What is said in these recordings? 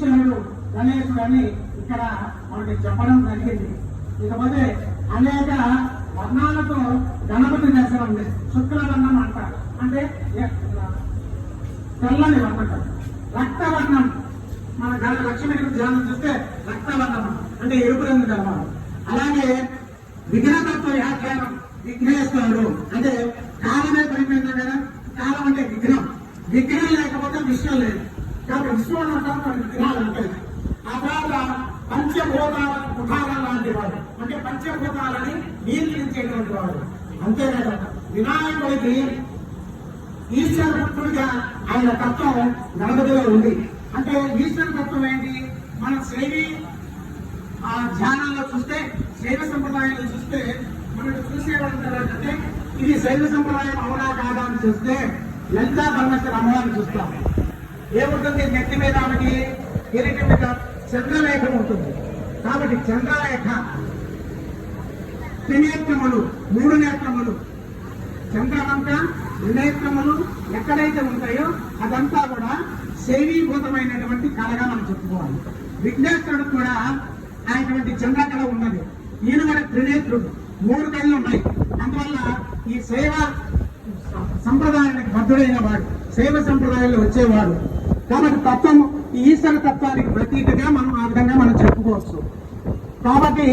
ఈశ్వరుడు గణేశుడు అని ఇక్కడ మనకి చెప్పడం జరిగింది. ఇకపోతే అనేక వర్ణాలతో గణపతి దర్శనం ఉంది. శుక్లవర్ణం అంటారు, అంటే తెల్లని వర్ణం. రక్తవర్ణం మన లక్ష్మీ ధ్యానం చూస్తే రక్తవర్ణం అంటే ఎరుపు రంగు కలవాలి. అలాగే విఘ్నతత్వ వ్యాఖ్యానం విఘ్నేశ్వరుడు అంటే కాలమే పడిపోయింది కదా, కాలం అంటే విఘ్నం. విఘ్నం లేకపోతే విశ్వం లేదు కాబట్టి విశ్వం అంటారు విఘ్నాలు ఉంటాయి. ఆ తర్వాత పంచభూతాల కుఠాల లాంటి వాడు అంటే పంచభూతాలని నియంత్రించేటువంటి వాడు. అంతేకాదు వినాయకుడికి ఈశ్వరుడిగా ఆయన తత్వం గణపతిలో ఉంది. అంటే ఈశ్వర తత్వం ఏంటి? మనం శైవి ధ్యానంలో చూస్తే, శైవ సంప్రదాయంలో చూస్తే మనకు చూసేవాళ్ళంటే ఇది శైవ సంప్రదాయం అవునా కాదా అని చూస్తే లలితా పరమేశ్వర అమ్మవారిని చూస్తాం. ఏముంటుంది? నెత్తి మీద ఆమెకి కిరీటం మీద చంద్రలేఖ ఉంటుంది. కాబట్టి చంద్రలేఖ, త్రినేత్రములు, 3 నేత్రములు, చంద్రవంక త్రినేత్రములు ఎక్కడైతే ఉంటాయో అదంతా కూడా శైవీభూతమైనటువంటి కళగా మనం చెప్పుకోవాలి. విఘ్నేశ్వరుడు కూడా ఆయనటువంటి చంద్రకళ ఉన్నది. ఈయన కూడా త్రినేత్రుడు, 3 కళ్ళు ఉన్నాయి. అందువల్ల ఈ శైవ సంప్రదాయానికి బద్ధుడైన వాడు, శైవ సంప్రదాయంలో వచ్చేవాడు. కాబట్టి తత్వము ఈశ్వర తత్వానికి ప్రతీకగా మనం ఆ విధంగా మనం చెప్పుకోవచ్చు. కాబట్టి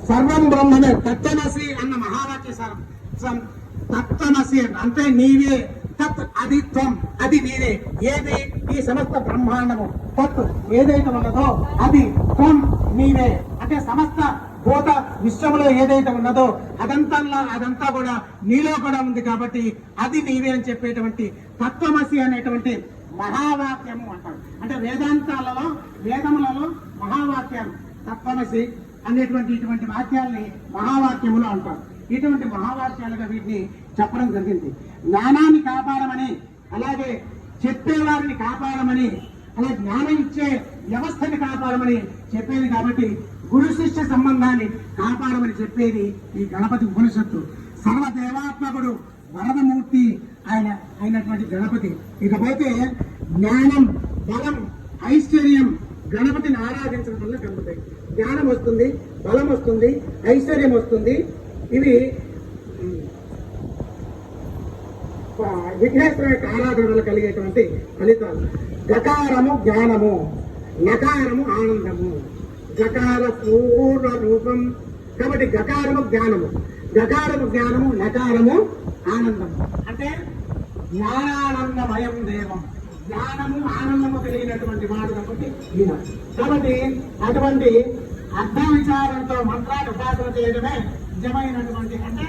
సర్వం బ్రహ్మమే తత్వమసి అన్న మహావాక్య తత్వమసి అంటే నీవే, తత్ అది త్వం, అది నీవే. ఏది? ఈ సమస్త బ్రహ్మాండము తత్ ఏదైతే ఉన్నదో అది త్వం నీవే. అంటే సమస్త భూత విశ్వములో ఏదైతే ఉన్నదో అదంతా కూడా నీలో కూడా ఉంది కాబట్టి అది నీవే అని చెప్పేటువంటి తత్వమసి అనేటువంటి మహావాక్యము అంటారు. అంటే వేదములలో మహావాక్యాలు తత్వమసి అనేటువంటి ఇటువంటి వాక్యాలని మహావాక్యములు అంటారు. ఇటువంటి మహావాక్యాలుగా వీటిని చెప్పడం జరిగింది. జ్ఞానాన్ని కాపాడమని, అలాగే చెప్పేవారిని కాపాడమని, అలాగే జ్ఞానం ఇచ్చే వ్యవస్థని కాపాడమని చెప్పేది. కాబట్టి గురు శిష్య సంబంధాన్ని కాపాడమని చెప్పేది ఈ గణపతి ఉపనిషత్తు. సర్వదేవాత్మకుడు వరదమూర్తి అయినటువంటి గణపతి. ఇకపోతే జ్ఞానం, బలం, ఐశ్వర్యం గణపతిని ఆరాధించడం వల్ల కలుగుతాయి. జ్ఞానం వస్తుంది, బలం వస్తుంది, ఐశ్వర్యం వస్తుంది. ఇవి విఘ్నేశ్వర యొక్క ఆరాధన వల్ల కలిగేటువంటి ఫలితాలు. గకారము జ్ఞానము, నకారము ఆనందము. గకార పూర్ణ రూపం కాబట్టి గకారము జ్ఞానము, నకారము ఆనందము. అంటే జ్ఞానానందమయం దేవం, జ్ఞానము ఆనందము కలిగినటువంటి వాడు కాబట్టి ఈయన. కాబట్టి అటువంటి అర్థ విచారంతో మంత్రాన్ని ఉపాసన చేయడమే నిజమైనటువంటి అంటే